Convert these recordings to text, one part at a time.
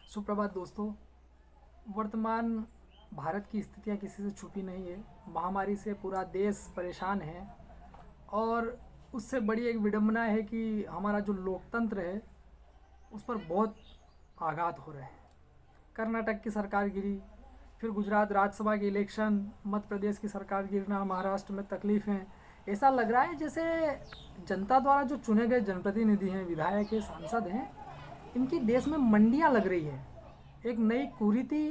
सुप्रभात दोस्तों। वर्तमान भारत की स्थितियां किसी से छुपी नहीं है। महामारी से पूरा देश परेशान है और उससे बड़ी एक विडंबना है कि हमारा जो लोकतंत्र है उस पर बहुत आघात हो रहे हैं। कर्नाटक की सरकार गिरी, फिर गुजरात राज्यसभा के इलेक्शन, मध्य प्रदेश की सरकार गिरना, महाराष्ट्र में तकलीफ़ें। ऐसा लग रहा है जैसे जनता द्वारा जो चुने गए जनप्रतिनिधि हैं, विधायक हैं, सांसद हैं, इनकी देश में मंडियां लग रही है। एक नई कुरीति,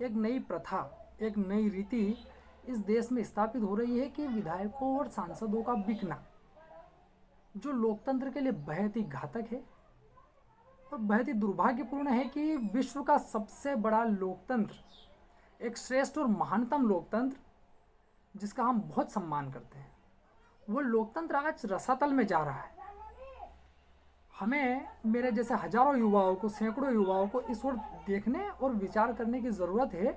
एक नई प्रथा, एक नई रीति इस देश में स्थापित हो रही है कि विधायकों और सांसदों का बिकना, जो लोकतंत्र के लिए बेहद ही घातक है और बेहद ही दुर्भाग्यपूर्ण है कि विश्व का सबसे बड़ा लोकतंत्र, एक श्रेष्ठ और महानतम लोकतंत्र जिसका हम बहुत सम्मान करते हैं, वो लोकतंत्र आज रसातल में जा रहा है। हमें, मेरे जैसे हजारों युवाओं को, सैकड़ों युवाओं को इस ओर देखने और विचार करने की ज़रूरत है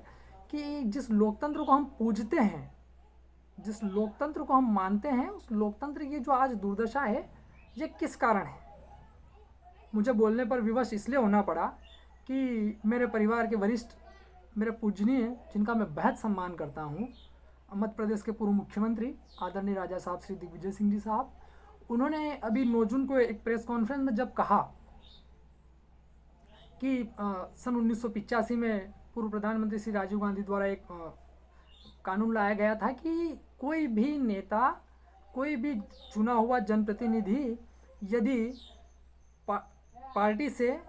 कि जिस लोकतंत्र को हम पूजते हैं, जिस लोकतंत्र को हम मानते हैं, उस लोकतंत्र की जो आज दुर्दशा है, ये किस कारण है। मुझे बोलने पर विवश इसलिए होना पड़ा कि मेरे परिवार के वरिष्ठ, मेरे पूजनीय, जिनका मैं बेहद सम्मान करता हूँ, मध्य प्रदेश के पूर्व मुख्यमंत्री आदरणीय राजा साहब श्री दिग्विजय सिंह जी साहब, उन्होंने अभी 9 जून को एक प्रेस कॉन्फ्रेंस में जब कहा कि सन 1985 में पूर्व प्रधानमंत्री श्री राजीव गांधी द्वारा एक कानून लाया गया था कि कोई भी नेता, कोई भी चुना हुआ जनप्रतिनिधि यदि पार्टी से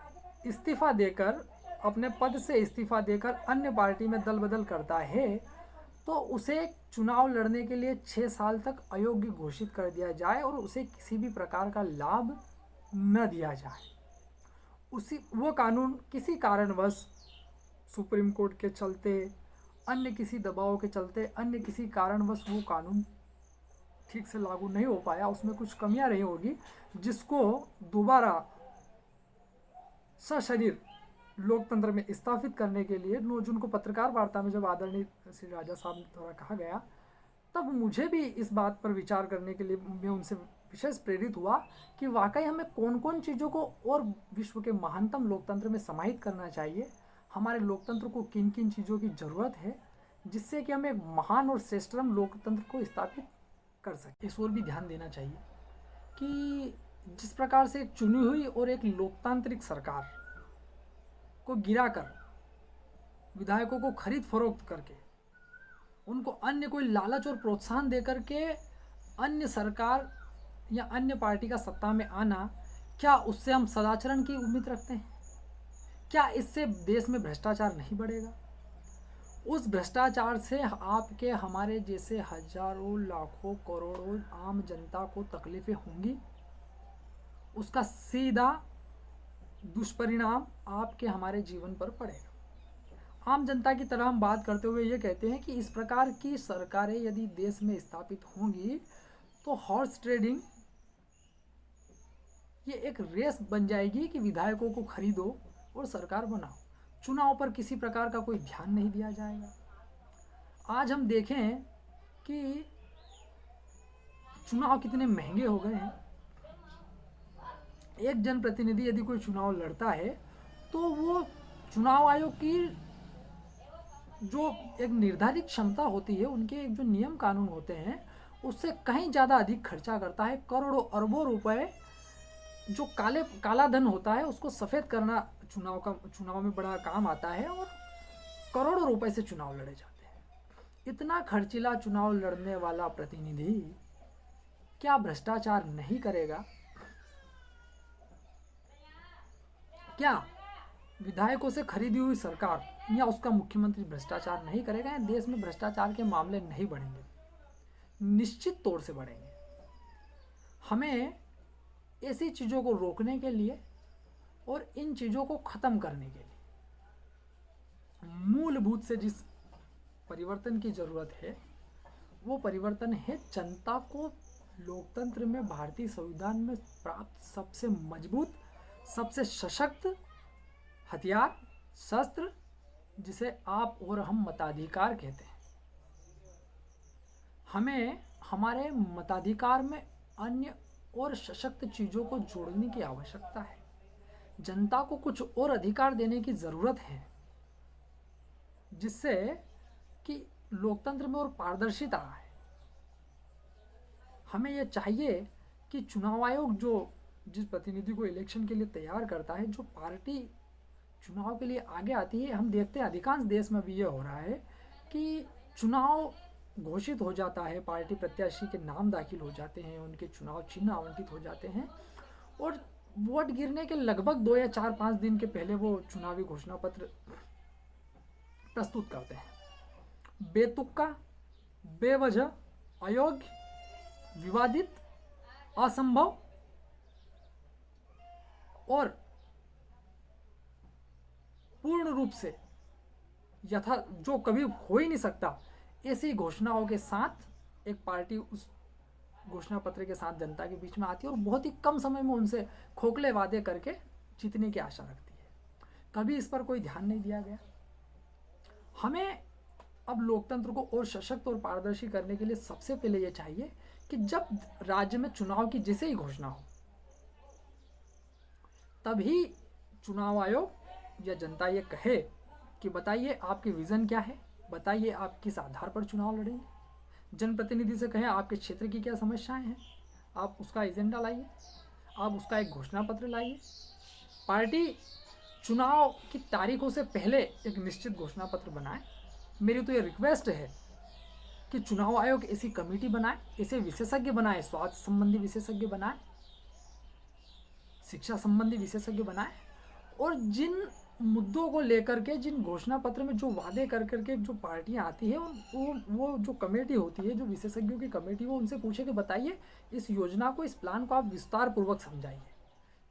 इस्तीफा देकर, अपने पद से इस्तीफा देकर अन्य पार्टी में दल बदल करता है तो उसे चुनाव लड़ने के लिए 6 साल तक अयोग्य घोषित कर दिया जाए और उसे किसी भी प्रकार का लाभ न दिया जाए। वो कानून किसी कारणवश सुप्रीम कोर्ट के चलते, अन्य किसी दबाव के चलते, अन्य किसी कारणवश वो कानून ठीक से लागू नहीं हो पाया। उसमें कुछ कमियां रही होगी, जिसको दोबारा सशरीर लोकतंत्र में स्थापित करने के लिए 9 जून को पत्रकार वार्ता में जब आदरणीय श्री राजा साहब द्वारा कहा गया, तब मुझे भी इस बात पर विचार करने के लिए मैं उनसे विशेष प्रेरित हुआ कि वाकई हमें कौन कौन चीज़ों को और विश्व के महानतम लोकतंत्र में समाहित करना चाहिए। हमारे लोकतंत्र को किन किन चीज़ों की ज़रूरत है जिससे कि हम एक महान और श्रेष्ठतम लोकतंत्र को स्थापित कर सकें। इस ओर भी ध्यान देना चाहिए कि जिस प्रकार से एक चुनी हुई और एक लोकतांत्रिक सरकार को गिराकर, विधायकों को खरीद फरोख्त करके, उनको अन्य कोई लालच और प्रोत्साहन देकर के अन्य सरकार या अन्य पार्टी का सत्ता में आना, क्या उससे हम सदाचरण की उम्मीद रखते हैं? क्या इससे देश में भ्रष्टाचार नहीं बढ़ेगा? उस भ्रष्टाचार से आपके, हमारे जैसे हजारों, लाखों, करोड़ों आम जनता को तकलीफें होंगी। उसका सीधा दुष्परिणाम आपके, हमारे जीवन पर पड़ेगा। आम जनता की तरह हम बात करते हुए ये कहते हैं कि इस प्रकार की सरकारें यदि देश में स्थापित होंगी तो हॉर्स ट्रेडिंग, ये एक रेस बन जाएगी कि विधायकों को खरीदो और सरकार बनाओ। चुनाव पर किसी प्रकार का कोई ध्यान नहीं दिया जाएगा। आज हम देखें कि चुनाव कितने महंगे हो गए हैं। एक जनप्रतिनिधि यदि कोई चुनाव लड़ता है तो वो चुनाव आयोग की जो एक निर्धारित क्षमता होती है, उनके एक जो नियम कानून होते हैं, उससे कहीं ज़्यादा अधिक खर्चा करता है। करोड़ों अरबों रुपए जो काला धन होता है उसको सफ़ेद करना चुनाव में बड़ा काम आता है और करोड़ों रुपए से चुनाव लड़े जाते हैं। इतना खर्चीला चुनाव लड़ने वाला प्रतिनिधि क्या भ्रष्टाचार नहीं करेगा? क्या विधायकों से खरीदी हुई सरकार या उसका मुख्यमंत्री भ्रष्टाचार नहीं करेगा? या देश में भ्रष्टाचार के मामले नहीं बढ़ेंगे? निश्चित तौर से बढ़ेंगे। हमें ऐसी चीज़ों को रोकने के लिए और इन चीज़ों को ख़त्म करने के लिए मूलभूत से जिस परिवर्तन की ज़रूरत है, वो परिवर्तन है जनता को लोकतंत्र में, भारतीय संविधान में प्राप्त सबसे मजबूत, सबसे सशक्त हथियार, शस्त्र, जिसे आप और हम मताधिकार कहते हैं। हमें हमारे मताधिकार में अन्य और सशक्त चीज़ों को जोड़ने की आवश्यकता है। जनता को कुछ और अधिकार देने की ज़रूरत है, जिससे कि लोकतंत्र में और पारदर्शिता आए। हमें यह चाहिए कि चुनाव आयोग जो जिस प्रतिनिधि को इलेक्शन के लिए तैयार करता है, जो पार्टी चुनाव के लिए आगे आती है, हम देखते हैं अधिकांश देश में भी ये हो रहा है कि चुनाव घोषित हो जाता है, पार्टी प्रत्याशी के नाम दाखिल हो जाते हैं, उनके चुनाव चिन्ह आवंटित हो जाते हैं और वोट गिरने के लगभग 2 या 4-5 दिन के पहले वो चुनावी घोषणा पत्र प्रस्तुत करते हैं। बेतुका, बेवजह, अयोग्य, विवादित, असंभव और पूर्ण रूप से यथा जो कभी हो ही नहीं सकता, ऐसी घोषणाओं के साथ एक पार्टी उस घोषणा पत्र के साथ जनता के बीच में आती है और बहुत ही कम समय में उनसे खोखले वादे करके जीतने की आशा रखती है। कभी इस पर कोई ध्यान नहीं दिया गया। हमें अब लोकतंत्र को और सशक्त और पारदर्शी करने के लिए सबसे पहले ये चाहिए कि जब राज्य में चुनाव की जैसे ही घोषणा हो, तभी चुनाव आयोग या जनता ये कहे कि बताइए आपके विज़न क्या है, बताइए आप किस आधार पर चुनाव लड़ेंगे। जनप्रतिनिधि से कहें आपके क्षेत्र की क्या समस्याएं हैं, आप उसका एजेंडा लाइए, आप उसका एक घोषणा पत्र लाइए। पार्टी चुनाव की तारीखों से पहले एक निश्चित घोषणा पत्र बनाए। मेरी तो ये रिक्वेस्ट है कि चुनाव आयोग ऐसी कमेटी बनाए, ऐसे विशेषज्ञ बनाए, स्वास्थ्य संबंधी विशेषज्ञ बनाए, शिक्षा संबंधी विशेषज्ञ बनाए और जिन मुद्दों को लेकर के, जिन घोषणा पत्र में जो वादे कर करके जो पार्टियां आती है, वो जो कमेटी होती है, जो विशेषज्ञों की कमेटी, वो उनसे पूछे कि बताइए इस योजना को, इस प्लान को आप विस्तार पूर्वक समझाइए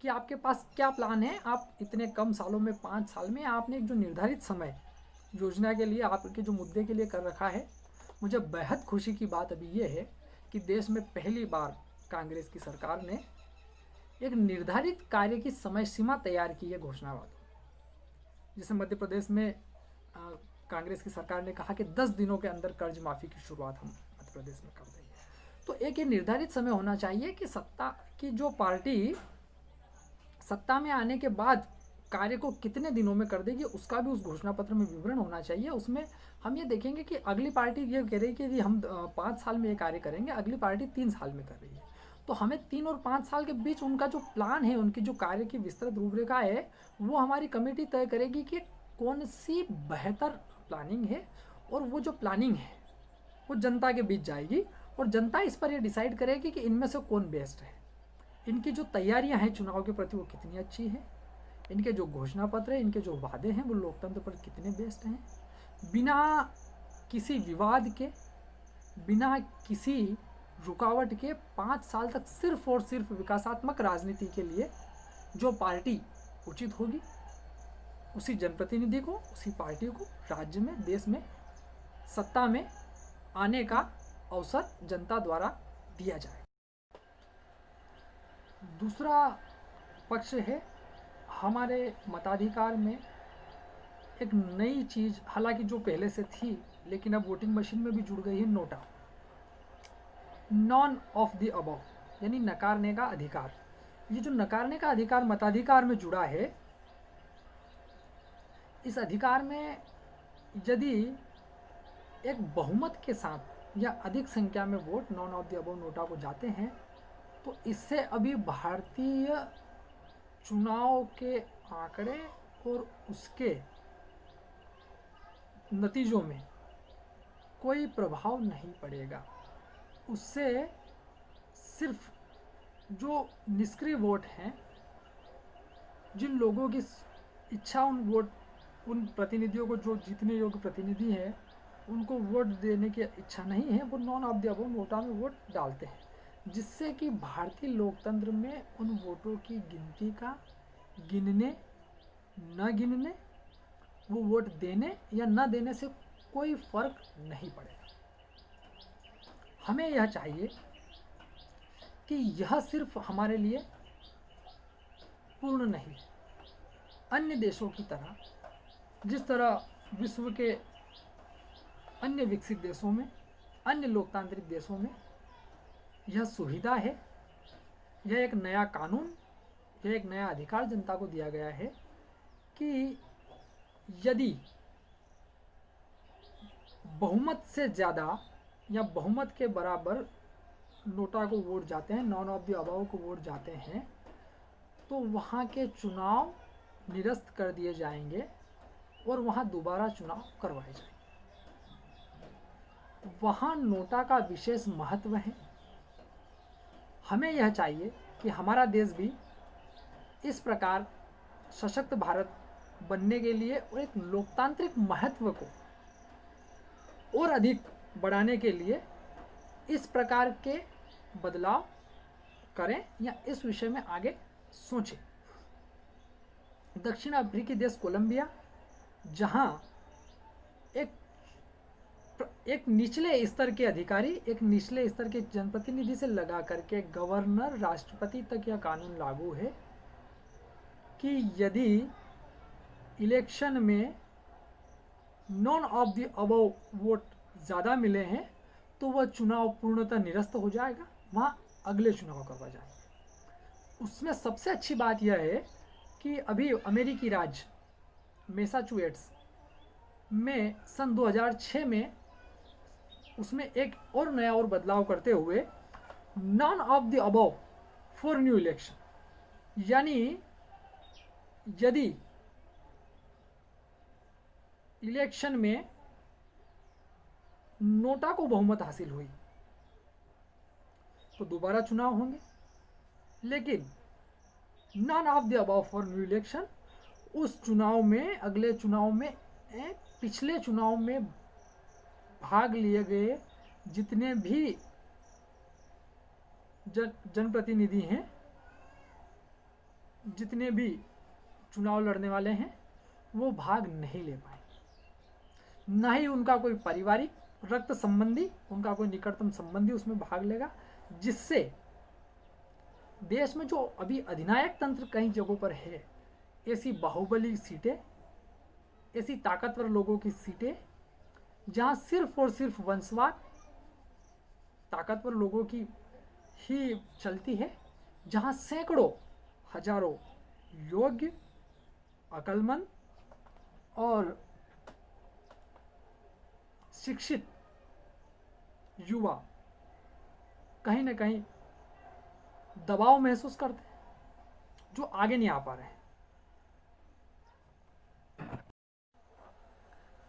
कि आपके पास क्या प्लान है। आप इतने कम सालों में, 5 साल में आपने एक जो निर्धारित समय योजना के लिए, आपके जो मुद्दे के लिए कर रखा है। मुझे बेहद खुशी की बात अभी ये है कि देश में पहली बार कांग्रेस की सरकार ने एक निर्धारित कार्य की समय सीमा तैयार की है घोषणावाद। जैसे मध्य प्रदेश में कांग्रेस की सरकार ने कहा कि 10 दिनों के अंदर कर्ज माफ़ी की शुरुआत हम मध्य प्रदेश में कर देंगे। तो एक ये निर्धारित समय होना चाहिए कि सत्ता की जो पार्टी सत्ता में आने के बाद कार्य को कितने दिनों में कर देगी, उसका भी उस घोषणा पत्र में विवरण होना चाहिए। उसमें हम ये देखेंगे कि अगली पार्टी ये कह रही है कि हम 5 साल में ये कार्य करेंगे, अगली पार्टी 3 साल में कर रही है। तो हमें 3 और 5 साल के बीच उनका जो प्लान है, उनकी जो कार्य की विस्तृत रूपरेखा है, वो हमारी कमेटी तय करेगी कि कौन सी बेहतर प्लानिंग है और वो जो प्लानिंग है वो जनता के बीच जाएगी और जनता इस पर ये डिसाइड करेगी कि इनमें से कौन बेस्ट है। इनकी जो तैयारियां हैं चुनाव के प्रति वो कितनी अच्छी हैं, इनके जो घोषणा पत्र है, इनके जो वादे हैं वो लोकतंत्र पर कितने बेस्ट हैं। बिना किसी विवाद के, बिना किसी रुकावट के 5 साल तक सिर्फ और सिर्फ विकासात्मक राजनीति के लिए जो पार्टी उचित होगी, उसी जनप्रतिनिधि को, उसी पार्टी को राज्य में, देश में सत्ता में आने का अवसर जनता द्वारा दिया जाए। दूसरा पक्ष है हमारे मताधिकार में एक नई चीज़, हालांकि जो पहले से थी लेकिन अब वोटिंग मशीन में भी जुड़ गई है, NOTA, none of the above, यानी नकारने का अधिकार। ये जो नकारने का अधिकार मताधिकार में जुड़ा है, इस अधिकार में यदि एक बहुमत के साथ या अधिक संख्या में vote none of the above NOTA को जाते हैं, तो इससे अभी भारतीय चुनाव के आंकड़े और उसके नतीजों में कोई प्रभाव नहीं पड़ेगा। उससे सिर्फ जो निष्क्रिय वोट हैं, जिन लोगों की इच्छा उन प्रतिनिधियों को, जो जीतने योग्य प्रतिनिधि हैं, उनको वोट देने की इच्छा नहीं है, वो none of the above NOTA में वोट डालते हैं, जिससे कि भारतीय लोकतंत्र में उन वोटों की गिनती का, गिनने न गिनने, वो वोट देने या न देने से कोई फर्क नहीं पड़ेगा। हमें यह चाहिए कि यह सिर्फ हमारे लिए पूर्ण नहीं, अन्य देशों की तरह, जिस तरह विश्व के अन्य विकसित देशों में, अन्य लोकतांत्रिक देशों में यह सुविधा है, यह एक नया कानून, यह एक नया अधिकार जनता को दिया गया है कि यदि बहुमत से ज़्यादा या बहुमत के बराबर नोटा को वोट जाते हैं, नॉन ऑफ द अबाव को वोट जाते हैं, तो वहाँ के चुनाव निरस्त कर दिए जाएंगे और वहाँ दोबारा चुनाव करवाए जाएंगे। वहाँ नोटा का विशेष महत्व है। हमें यह चाहिए कि हमारा देश भी इस प्रकार सशक्त भारत बनने के लिए और एक लोकतांत्रिक महत्व को और अधिक बढ़ाने के लिए इस प्रकार के बदलाव करें या इस विषय में आगे सोचें। दक्षिण अफ्रीकी देश कोलंबिया, जहां एक निचले स्तर के अधिकारी, एक निचले स्तर के जनप्रतिनिधि से लगा करके गवर्नर, राष्ट्रपति तक यह कानून लागू है कि यदि इलेक्शन में none of the above vote ज़्यादा मिले हैं तो वह चुनाव पूर्णतः निरस्त हो जाएगा, वहाँ अगले चुनाव करवा जाएंगे। उसमें सबसे अच्छी बात यह है कि अभी अमेरिकी राज्य मैसाचुसेट्स में सन 2006 में उसमें एक और नया और बदलाव करते हुए none of the above for new election, यानी यदि इलेक्शन में नोटा को बहुमत हासिल हुई तो दोबारा चुनाव होंगे, लेकिन none of the above for new election उस चुनाव में, अगले चुनाव में, पिछले चुनाव में भाग लिए गए जितने भी जनप्रतिनिधि हैं, जितने भी चुनाव लड़ने वाले हैं, वो भाग नहीं ले पाए। ना ही उनका कोई पारिवारिक रक्त संबंधी, उनका कोई निकटतम संबंधी उसमें भाग लेगा, जिससे देश में जो अभी अधिनायक तंत्र कई जगहों पर है, ऐसी बाहुबली सीटें, ऐसी ताकतवर लोगों की सीटें, जहां सिर्फ और सिर्फ वंशवाद ताकतवर लोगों की ही चलती है, जहां सैकड़ों हजारों योग्य, अक्लमंद और शिक्षित युवा कहीं ना कहीं दबाव महसूस करते हैं, जो आगे नहीं आ पा रहे हैं।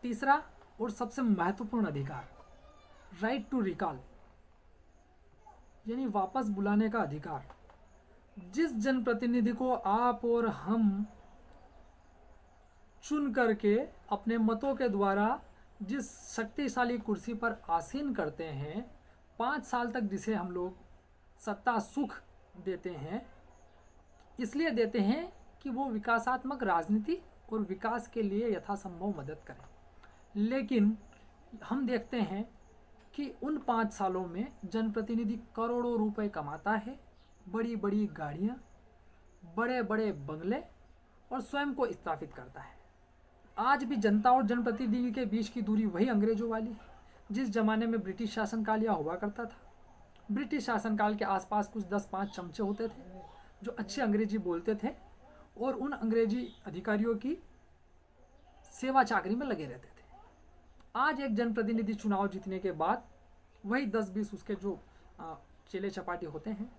तीसरा और सबसे महत्वपूर्ण अधिकार, राइट टू रिकॉल, यानी वापस बुलाने का अधिकार। जिस जनप्रतिनिधि को आप और हम चुन करके अपने मतों के द्वारा जिस शक्तिशाली कुर्सी पर आसीन करते हैं, 5 साल तक जिसे हम लोग सत्ता सुख देते हैं, इसलिए देते हैं कि वो विकासात्मक राजनीति और विकास के लिए यथासंभव मदद करें। लेकिन हम देखते हैं कि उन 5 सालों में जनप्रतिनिधि करोड़ों रुपए कमाता है, बड़ी बड़ी गाड़ियाँ, बड़े बड़े बंगले, और स्वयं को स्थापित करता है। आज भी जनता और जनप्रतिनिधि के बीच की दूरी वही अंग्रेजों वाली है, जिस जमाने में ब्रिटिश शासनकाल यहाँ हुआ करता था। ब्रिटिश शासनकाल के आसपास कुछ 10-5 चमचे होते थे जो अच्छी अंग्रेजी बोलते थे और उन अंग्रेजी अधिकारियों की सेवा चाकरी में लगे रहते थे। आज एक जनप्रतिनिधि चुनाव जीतने के बाद वही 10-20 उसके जो चेले चपाटी होते हैं,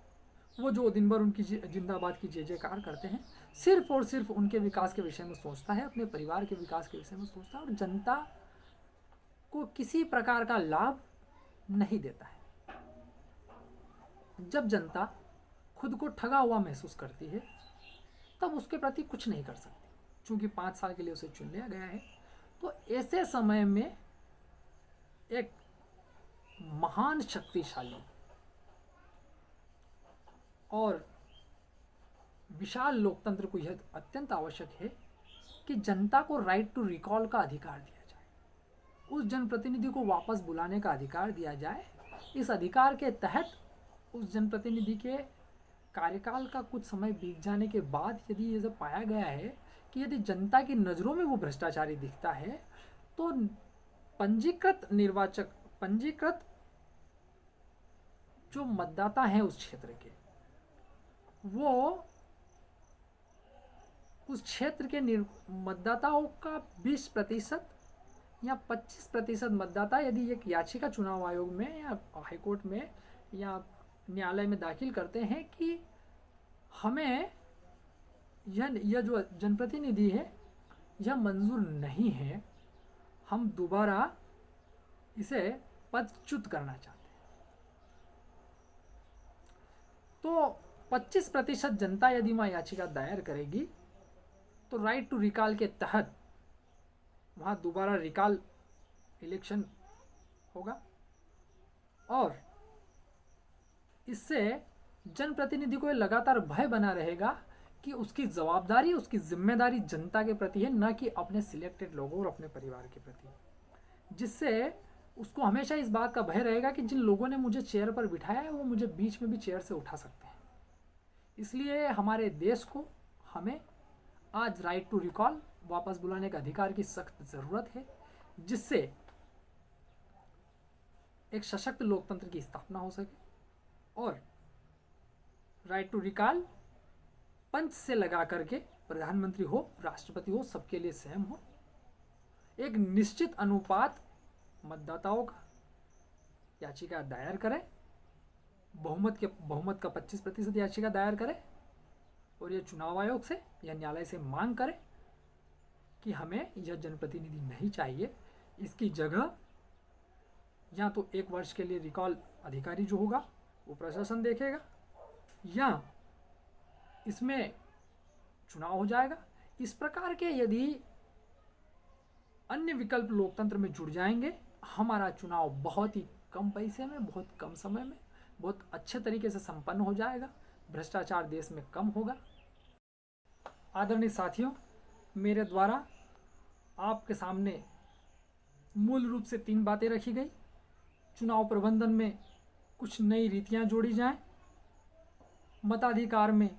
वो जो दिन भर उनकी जिंदाबाद की जय जयकार करते हैं, सिर्फ और सिर्फ उनके विकास के विषय में सोचता है, अपने परिवार के विकास के विषय में सोचता है, और जनता को किसी प्रकार का लाभ नहीं देता है। जब जनता खुद को ठगा हुआ महसूस करती है, तब उसके प्रति कुछ नहीं कर सकती, क्योंकि 5 साल के लिए उसे चुन लिया गया है। तो ऐसे समय में एक महान शक्तिशाली और विशाल लोकतंत्र को यह अत्यंत आवश्यक है कि जनता को राइट टू रिकॉल का अधिकार दिया जाए, उस जनप्रतिनिधि को वापस बुलाने का अधिकार दिया जाए। इस अधिकार के तहत उस जनप्रतिनिधि के कार्यकाल का कुछ समय बीत जाने के बाद यदि ये सब पाया गया है कि यदि जनता की नज़रों में वो भ्रष्टाचारी दिखता है, तो पंजीकृत जो मतदाता हैं उस क्षेत्र के, वो उस क्षेत्र के मतदाताओं का 20% या 25% मतदाता यदि एक याचिका चुनाव आयोग में या हाईकोर्ट में या न्यायालय में दाखिल करते हैं कि हमें यह जो जनप्रतिनिधि है यह मंजूर नहीं है, हम दोबारा इसे पदच्युत करना चाहते हैं, तो 25% जनता यदि वहाँ याचिका दायर करेगी तो राइट टू रिकॉल के तहत वहाँ दोबारा रिकॉल इलेक्शन होगा और इससे जनप्रतिनिधि को लगातार भय बना रहेगा कि उसकी जवाबदारी, उसकी जिम्मेदारी जनता के प्रति है, न कि अपने सिलेक्टेड लोगों और अपने परिवार के प्रति, जिससे उसको हमेशा इस बात का भय रहेगा कि जिन लोगों ने मुझे चेयर पर बिठाया है वो मुझे बीच में भी चेयर से उठा सकते हैं। इसलिए हमारे देश को, हमें आज राइट टू रिकॉल वापस बुलाने का अधिकार की सख्त ज़रूरत है, जिससे एक सशक्त लोकतंत्र की स्थापना हो सके और राइट टू रिकॉल पंच से लगा करके प्रधानमंत्री हो, राष्ट्रपति हो, सबके लिए सेम हो। एक निश्चित अनुपात मतदाताओं का याचिका दायर करें, बहुमत का 25% याचिका दायर करें और यह चुनाव आयोग से या न्यायालय से मांग करें कि हमें यह जनप्रतिनिधि नहीं चाहिए, इसकी जगह या तो 1 वर्ष के लिए रिकॉल अधिकारी जो होगा वो प्रशासन देखेगा या इसमें चुनाव हो जाएगा। इस प्रकार के यदि अन्य विकल्प लोकतंत्र में जुड़ जाएंगे, हमारा चुनाव बहुत ही कम पैसे में, बहुत कम समय में, बहुत अच्छे तरीके से संपन्न हो जाएगा, भ्रष्टाचार देश में कम होगा। आदरणीय साथियों, मेरे द्वारा आपके सामने मूल रूप से 3 बातें रखी गई। चुनाव प्रबंधन में कुछ नई रीतियां जोड़ी जाएं, मताधिकार में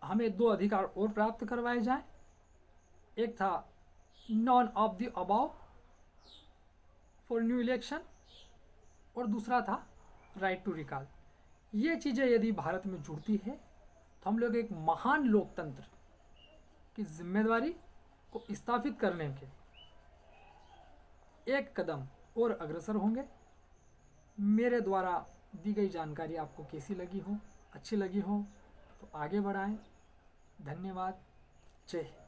हमें 2 अधिकार और प्राप्त करवाए जाएं। एक था none of the above for new election और दूसरा था राइट टू रिकॉल। ये चीज़ें यदि भारत में जुड़ती है तो हम लोग एक महान लोकतंत्र की जिम्मेदारी को स्थापित करने के एक कदम और अग्रसर होंगे। मेरे द्वारा दी गई जानकारी आपको कैसी लगी हो, अच्छी लगी हो तो आगे बढ़ाएं। धन्यवाद। जय हिंद।